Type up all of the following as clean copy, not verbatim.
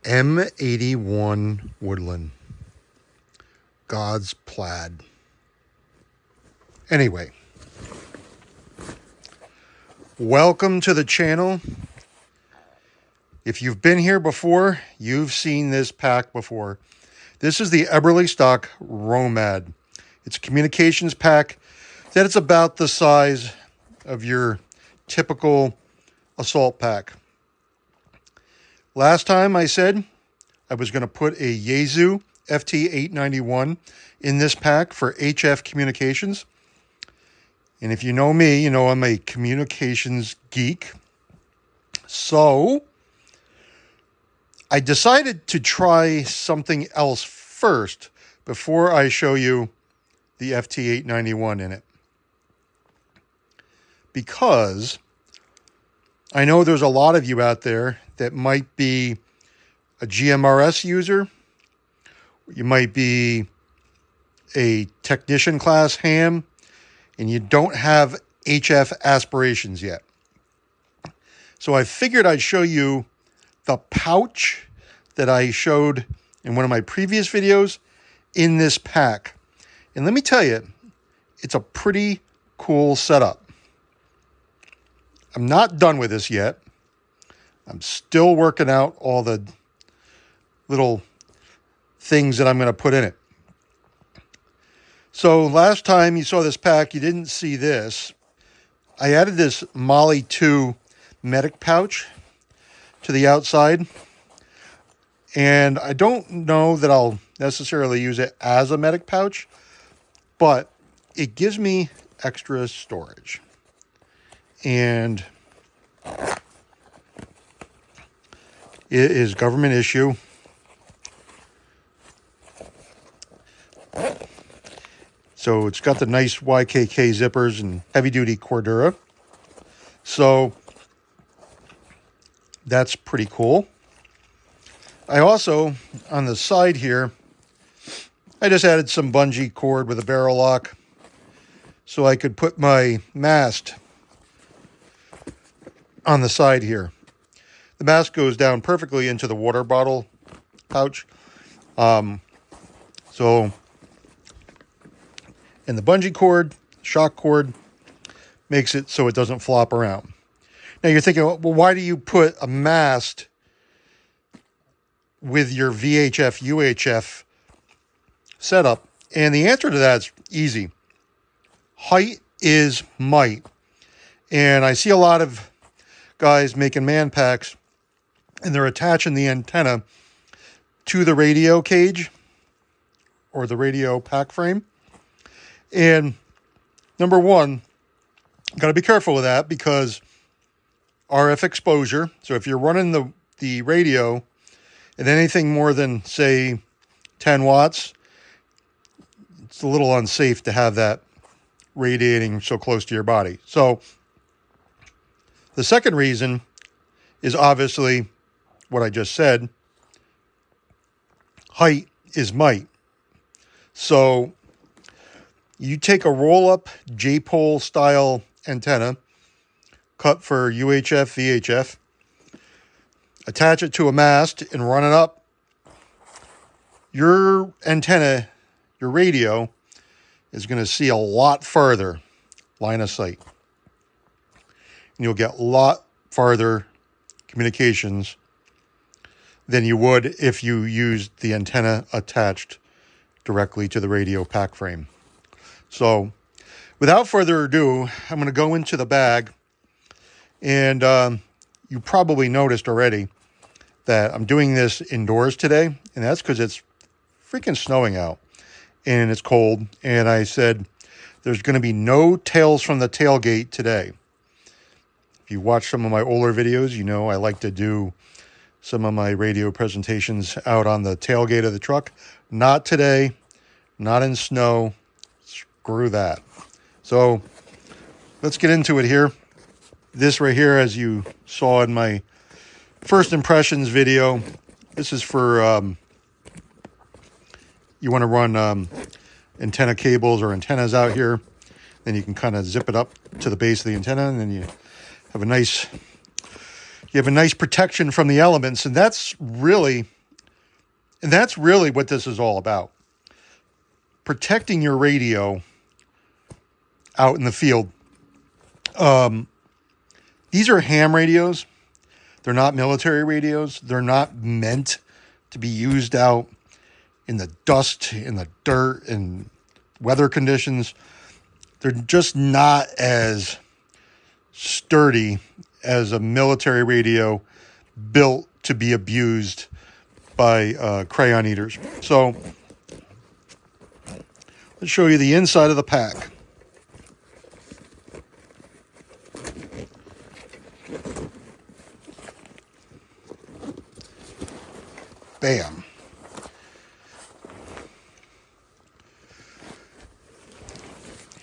M81 Woodland. God's plaid. Anyway, welcome to the channel. If you've been here before, you've seen this pack before. This is the Eberlestock Romad. It's a communications pack that it's about the size of your typical assault pack. Last time I said I was going to put a Yaesu FT891 in this pack for HF communications. And if you know me, you know I'm a communications geek. So I decided to try something else first before I show you the FT891 in it. Because I know there's a lot of you out there that might be a GMRS user. You might be a technician class ham, and you don't have HF aspirations yet. So I figured I'd show you the pouch that I showed in one of my previous videos in this pack. And let me tell you, it's a pretty cool setup. I'm not done with this yet. I'm still working out all the little things that I'm going to put in it. So last time you saw this pack, you didn't see this. I added this Molly 2 medic pouch to the outside. And I don't know that I'll necessarily use it as a medic pouch, but it gives me extra storage. And it is government issue. So it's got the nice YKK zippers and heavy-duty Cordura. So that's pretty cool. I also, on the side here, I just added some bungee cord with a barrel lock so I could put my mast on the side here. The mast goes down perfectly into the water bottle pouch. And the bungee cord, shock cord, makes it so it doesn't flop around. Now you're thinking, well, why do you put a mast with your VHF, UHF setup? And the answer to that is easy. Height is might. And I see a lot of guys making Manpacks, and they're attaching the antenna to the radio cage or the radio pack frame. And number one, got to be careful with that because RF exposure. So if you're running the radio at anything more than, say, 10 watts, it's a little unsafe to have that radiating so close to your body. So the second reason is obviously what I just said. Height is might. So you take a roll-up J-pole style antenna, cut for UHF, VHF, attach it to a mast and run it up. Your antenna, your radio, is going to see a lot farther line of sight. And you'll get a lot farther communications than you would if you used the antenna attached directly to the radio pack frame. So without further ado, I'm going to go into the bag. And you probably noticed already that I'm doing this indoors today. And that's because it's freaking snowing out and it's cold. And I said there's going to be no Tales from the Tailgate today. If you watch some of my older videos, you know I like to do some of my radio presentations out on the tailgate of the truck. Not today, not in snow. Screw that. So let's get into it here. This right here, as you saw in my first impressions video, this is for you want to run antenna cables or antennas out here. Then you can kind of zip it up to the base of the antenna, and then you have a nice protection from the elements. And that's really And that's really what this is all about. Protecting your radio out in the field. These are ham radios. They're not military radios. They're not meant to be used out in the dust, in the dirt, in weather conditions. They're just not as sturdy as a military radio built to be abused by crayon eaters. So let's show you the inside of the pack. Bam.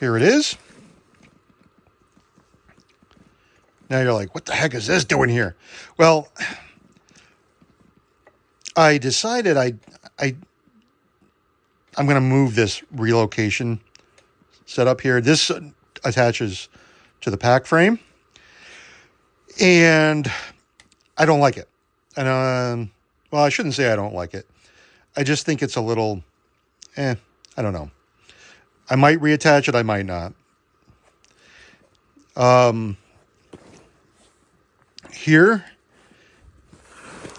Here it is. Now you're like, what the heck is this doing here? Well, I decided I'm going to move this relocation setup here. This attaches to the pack frame, and I don't like it. And well, I shouldn't say I don't like it. I just think it's a little, I don't know. I might reattach it. I might not. Here,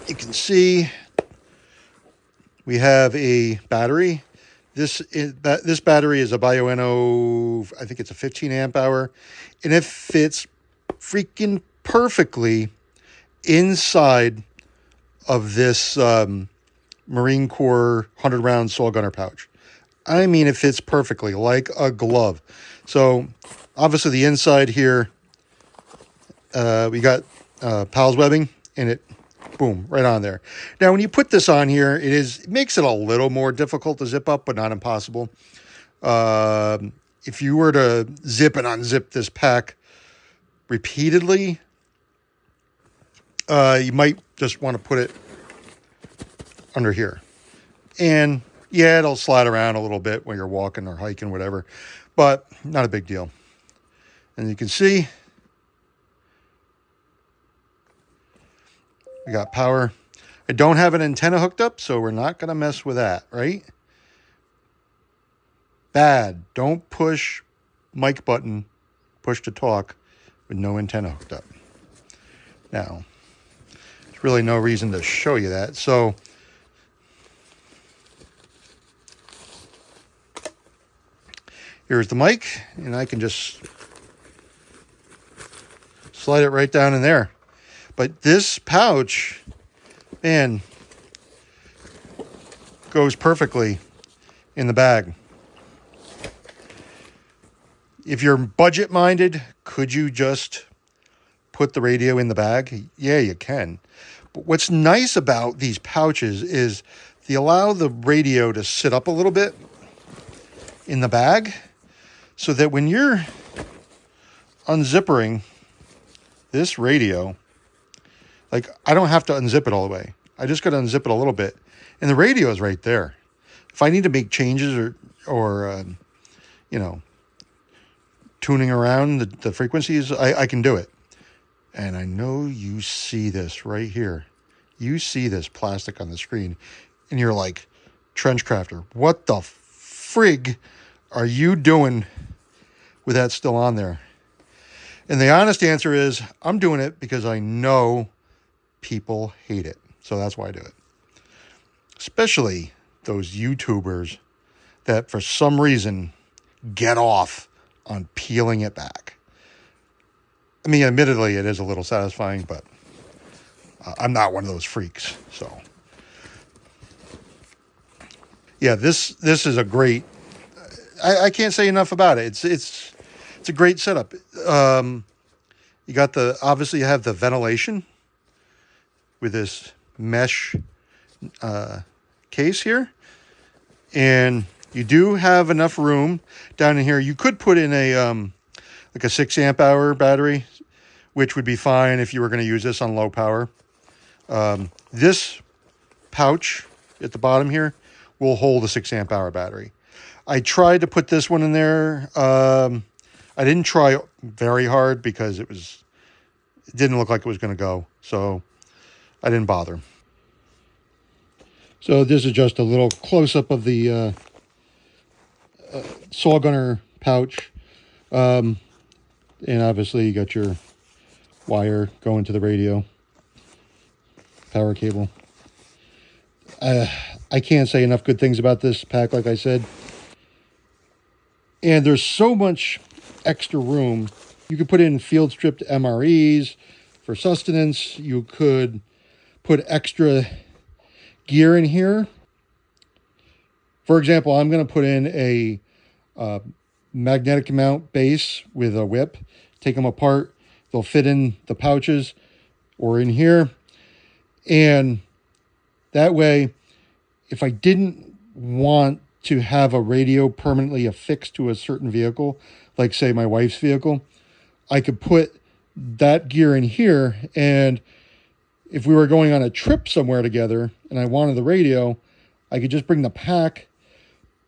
you can see we have a battery. This battery is a Bioenno, I think it's a 15 amp hour, and it fits freaking perfectly inside of this Marine Corps 100 round saw gunner pouch. I mean, it fits perfectly like a glove. So obviously the inside here, we got Pals webbing, and it, boom, right on there. Now, when you put this on here, it makes it a little more difficult to zip up, but not impossible. If you were to zip and unzip this pack repeatedly, you might just want to put it under here. And yeah, it'll slide around a little bit when you're walking or hiking, whatever, but not a big deal. And you can see we got power. I don't have an antenna hooked up, so we're not going to mess with that, right? Bad. Don't push mic button, push to talk with no antenna hooked up. Now, there's really no reason to show you that. So here's the mic, and I can just slide it right down in there. But this pouch, man, goes perfectly in the bag. If you're budget minded, could you just put the radio in the bag? Yeah, you can. But what's nice about these pouches is they allow the radio to sit up a little bit in the bag, so that when you're unzippering this radio, like, I don't have to unzip it all the way. I just got to unzip it a little bit, and the radio is right there. If I need to make changes or you know, tuning around the frequencies, I can do it. And I know you see this right here. You see this plastic on the screen, and you're like, Trenchcrafter, what the frig are you doing with that still on there? And the honest answer is, I'm doing it because I know people hate it. So that's why I do it. Especially those YouTubers that for some reason get off on peeling it back. I mean, admittedly, it is a little satisfying, but I'm not one of those freaks. So yeah, this is a great, I can't say enough about it. It's a great setup. You got obviously you have the ventilation with this mesh case here, and you do have enough room down in here. You could put in a like a 6 amp hour battery, which would be fine if you were going to use this on low power. This pouch at the bottom here will hold a 6 amp hour battery. I tried to put this one in there. I didn't try very hard because it didn't look like it was going to go, so I didn't bother. So this is just a little close-up of the saw gunner pouch. And obviously you got your wire going to the radio, power cable. I can't say enough good things about this pack, like I said. And there's so much extra room. You could put in field stripped MREs for sustenance. You could put extra gear in here. For example, I'm going to put in a magnetic mount base with a whip. Take them apart. They'll fit in the pouches or in here. And that way, if I didn't want to have a radio permanently affixed to a certain vehicle, like say my wife's vehicle, I could put that gear in here, and if we were going on a trip somewhere together and I wanted the radio, I could just bring the pack,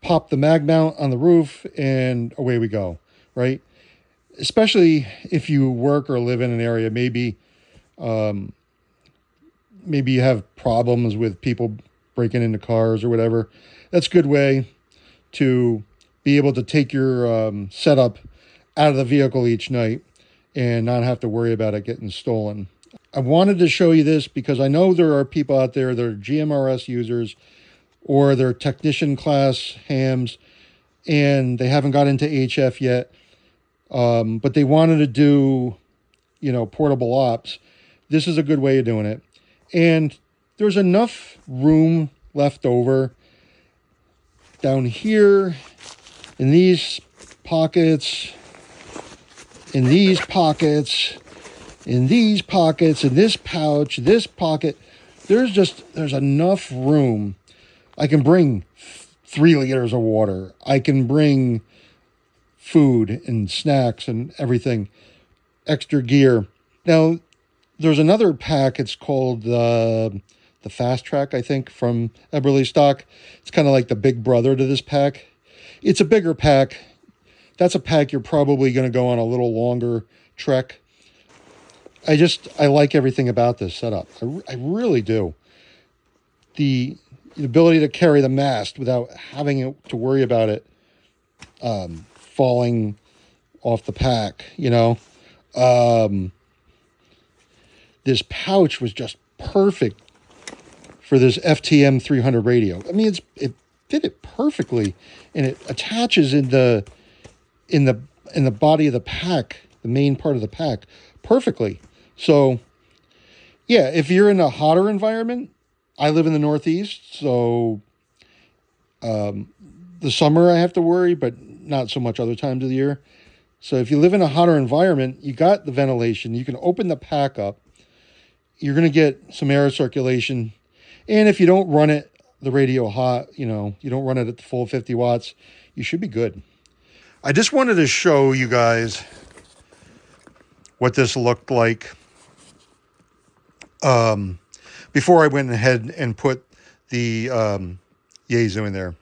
pop the mag mount on the roof, and away we go, right? Especially if you work or live in an area, maybe you have problems with people breaking into cars or whatever. That's a good way to be able to take your setup out of the vehicle each night and not have to worry about it getting stolen. I wanted to show you this because I know there are people out there that are GMRS users or they're technician class hams and they haven't got into HF yet, but they wanted to do, portable ops. This is a good way of doing it. And there's enough room left over down here in these pockets, in these pockets, in these pockets, in this pouch, this pocket. There's enough room. I can bring 3 liters of water. I can bring food and snacks and everything, extra gear. Now, there's another pack. It's called the Fast Track, I think, from Eberlestock. It's kind of like the big brother to this pack. It's a bigger pack. That's a pack you're probably going to go on a little longer trek. I like everything about this setup. I really do. The ability to carry the mast without having to worry about it falling off the pack, This pouch was just perfect for this FTM 300 radio. I mean, it fit it perfectly, and it attaches in the body of the pack, the main part of the pack, perfectly. So, yeah, if you're in a hotter environment, I live in the Northeast, so the summer I have to worry, but not so much other times of the year. So if you live in a hotter environment, you got the ventilation. You can open the pack up. You're going to get some air circulation. And if you don't run the radio hot, you don't run it at the full 50 watts, you should be good. I just wanted to show you guys what this looked like before I went ahead and put the Yaesu in there.